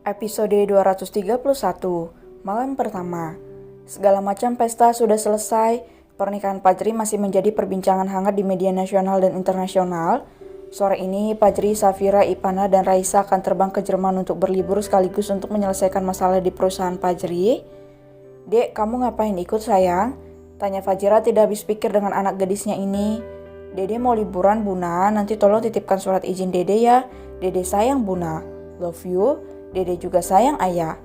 Episode 231, Malam Pertama. Segala macam pesta sudah selesai, pernikahan Fajri masih menjadi perbincangan hangat di media nasional dan internasional. Sore ini, Fajri, Safira, Ipana, dan Raisa akan terbang ke Jerman untuk berlibur sekaligus untuk menyelesaikan masalah di perusahaan Fajri. "Dek, kamu ngapain ikut sayang?" tanya Fajira tidak habis pikir dengan anak gadisnya ini. "Dede mau liburan Buna, nanti tolong titipkan surat izin Dede ya. Dede sayang Buna. Love you. Dede juga sayang ayah."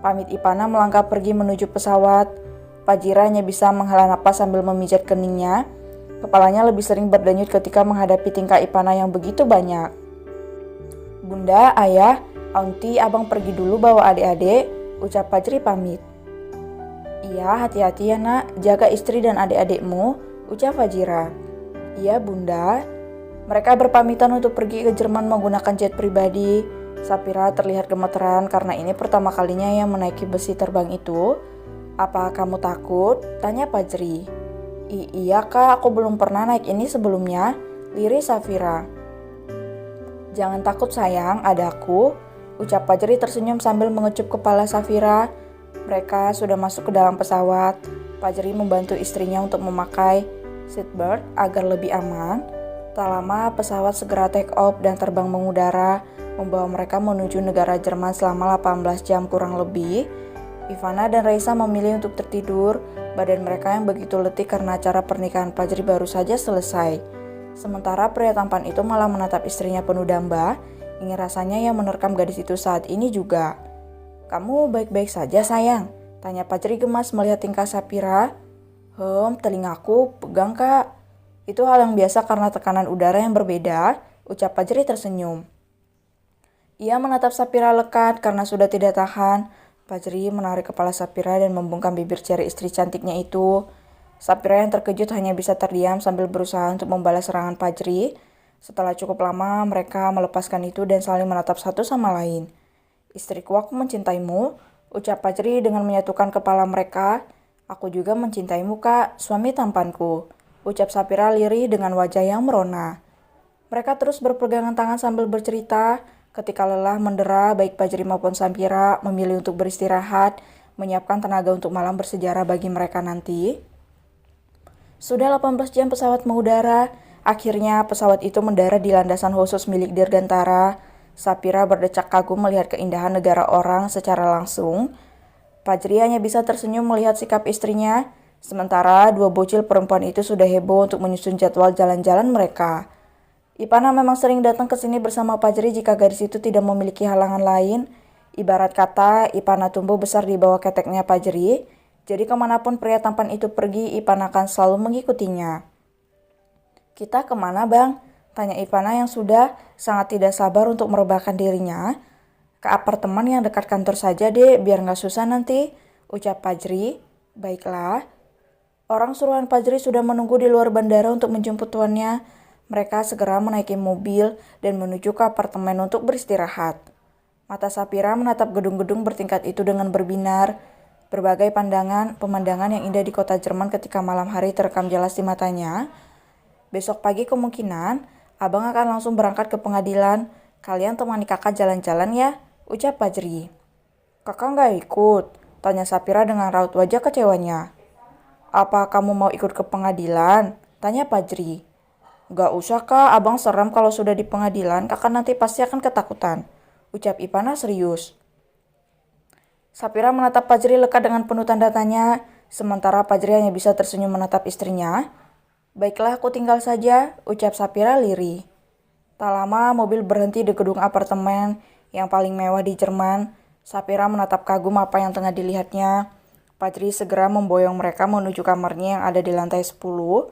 Pamit Ipana melangkah pergi menuju pesawat. Fajira hanya bisa menghela napas sambil memijat keningnya. Kepalanya lebih sering berdenyut ketika menghadapi tingkah Ipana yang begitu banyak. "Bunda, ayah, aunty, abang pergi dulu bawa adik-adik," ucap Fajri pamit. "Iya, hati-hati ya nak, jaga istri dan adik-adikmu," ucap Fajira. "Iya bunda." Mereka berpamitan untuk pergi ke Jerman menggunakan jet pribadi. Safira terlihat gemeteran karena ini pertama kalinya yang menaiki besi terbang itu. "Apa kamu takut?" tanya Fajri. Iya kak, aku belum pernah naik ini sebelumnya," liris Safira. "Jangan takut sayang, ada aku," ucap Fajri tersenyum sambil mengecup kepala Safira. Mereka sudah masuk ke dalam pesawat. Fajri membantu istrinya untuk memakai seatbelt agar lebih aman. Tak lama pesawat segera take off dan terbang mengudara, membawa mereka menuju negara Jerman selama 18 jam kurang lebih. Ivana dan Raisa memilih untuk tertidur, badan mereka yang begitu letih karena acara pernikahan Fajri baru saja selesai. Sementara pria tampan itu malah menatap istrinya penuh damba, ingin rasanya yang menerkam gadis itu saat ini juga. "Kamu baik-baik saja sayang?" tanya Fajri gemas melihat tingkah Safira. Telingaku pegang kak." "Itu hal yang biasa karena tekanan udara yang berbeda," ucap Fajri tersenyum. Ia menatap Safira lekat karena sudah tidak tahan. Fajri menarik kepala Safira dan membungkam bibir ceri istri cantiknya itu. Safira yang terkejut hanya bisa terdiam sambil berusaha untuk membalas serangan Fajri. Setelah cukup lama, mereka melepaskan itu dan saling menatap satu sama lain. "Istriku, aku mencintaimu," ucap Fajri dengan menyatukan kepala mereka. "Aku juga mencintaimu kak, suami tampanku," ucap Safira lirih dengan wajah yang merona. Mereka terus berpegangan tangan sambil bercerita. Ketika lelah mendera, baik Fajri maupun Safira memilih untuk beristirahat, menyiapkan tenaga untuk malam bersejarah bagi mereka nanti. Sudah 18 jam pesawat mengudara. Akhirnya pesawat itu mendarat di landasan khusus milik Dirgantara. Safira berdecak kagum melihat keindahan negara orang secara langsung. Fajri hanya bisa tersenyum melihat sikap istrinya. Sementara dua bocil perempuan itu sudah heboh untuk menyusun jadwal jalan-jalan mereka. Ipana memang sering datang ke sini bersama Fajri jika gadis itu tidak memiliki halangan lain. Ibarat kata, Ipana tumbuh besar di bawah keteknya Fajri. Jadi kemanapun pria tampan itu pergi, Ipana akan selalu mengikutinya. "Kita kemana bang?" tanya Ipana yang sudah sangat tidak sabar untuk merebahkan dirinya. "Ke apartemen yang dekat kantor saja deh, biar gak susah nanti," ucap Fajri. "Baiklah." Orang suruhan Fajri sudah menunggu di luar bandara untuk menjemput tuannya. Mereka segera menaiki mobil dan menuju ke apartemen untuk beristirahat. Mata Safira menatap gedung-gedung bertingkat itu dengan berbinar. Berbagai pemandangan yang indah di kota Jerman ketika malam hari terekam jelas di matanya. "Besok pagi kemungkinan abang akan langsung berangkat ke pengadilan. Kalian temani kakak jalan-jalan ya," ucap Fajri. "Kakak nggak ikut?" tanya Safira dengan raut wajah kecewanya. "Apa kamu mau ikut ke pengadilan?" tanya Fajri. "Gak usah kak, abang serem kalau sudah di pengadilan, kakak nanti pasti akan ketakutan," ucap Ipana serius. Safira menatap Fajri lekat dengan penuh tanda tanya, sementara Fajri hanya bisa tersenyum menatap istrinya. "Baiklah, aku tinggal saja," ucap Safira lirih. Tak lama mobil berhenti di gedung apartemen yang paling mewah di Jerman. Safira menatap kagum apa yang tengah dilihatnya. Fajri segera memboyong mereka menuju kamarnya yang ada di lantai 10.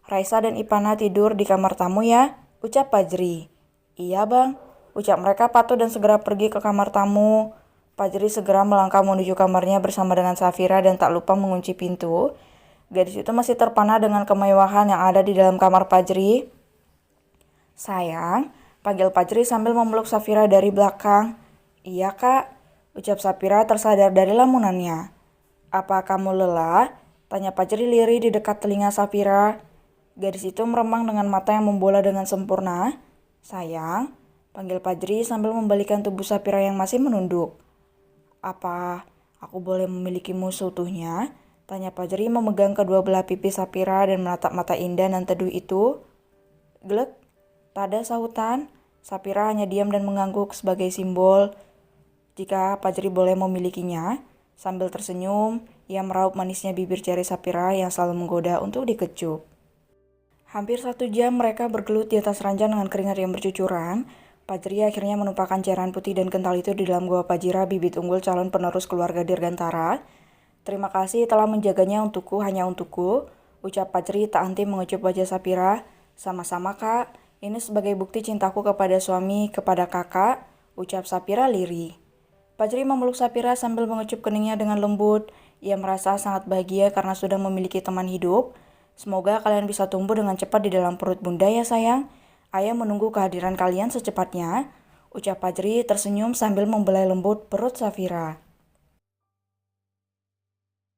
"Raisa dan Ipana tidur di kamar tamu ya," ucap Fajri. "Iya bang," ucap mereka patuh dan segera pergi ke kamar tamu. Fajri segera melangkah menuju kamarnya bersama dengan Safira dan tak lupa mengunci pintu. Gadis itu masih terpana dengan kemewahan yang ada di dalam kamar Fajri. "Sayang," panggil Fajri sambil memeluk Safira dari belakang. "Iya kak," ucap Safira tersadar dari lamunannya. "Apa kamu lelah?" tanya Fajri lirih di dekat telinga Safira. Gadis itu meremang dengan mata yang membola dengan sempurna. "Sayang," panggil Fajri sambil membalikan tubuh Safira yang masih menunduk. Apa aku boleh memilikimu seutuhnya? Tanya Fajri memegang kedua belah pipi Sapira dan menatap mata indah dan teduh itu. Glek, tak ada sahutan. Sapira hanya diam dan mengangguk sebagai simbol jika Fajri boleh memilikinya. Sambil tersenyum, ia meraup manisnya bibir jari Sapira yang selalu menggoda untuk dikecup. Hampir 1 jam mereka bergelut di atas ranjang dengan keringat yang bercucuran. Fajri akhirnya menumpahkan cairan putih dan kental itu di dalam gua Fajira, bibit unggul calon penerus keluarga Dirgantara. Terima kasih telah menjaganya untukku, hanya untukku, ucap Fajri tak henti mengecup wajah Sapira. Sama-sama kak, ini sebagai bukti cintaku kepada suami, kepada kakak, ucap Sapira lirih. Fajri memeluk Sapira sambil mengecup keningnya dengan lembut. Ia merasa sangat bahagia karena sudah memiliki teman hidup. Semoga kalian bisa tumbuh dengan cepat di dalam perut bunda ya sayang. Ayah menunggu kehadiran kalian secepatnya, ucap Fajri tersenyum sambil membelai lembut perut Sapira.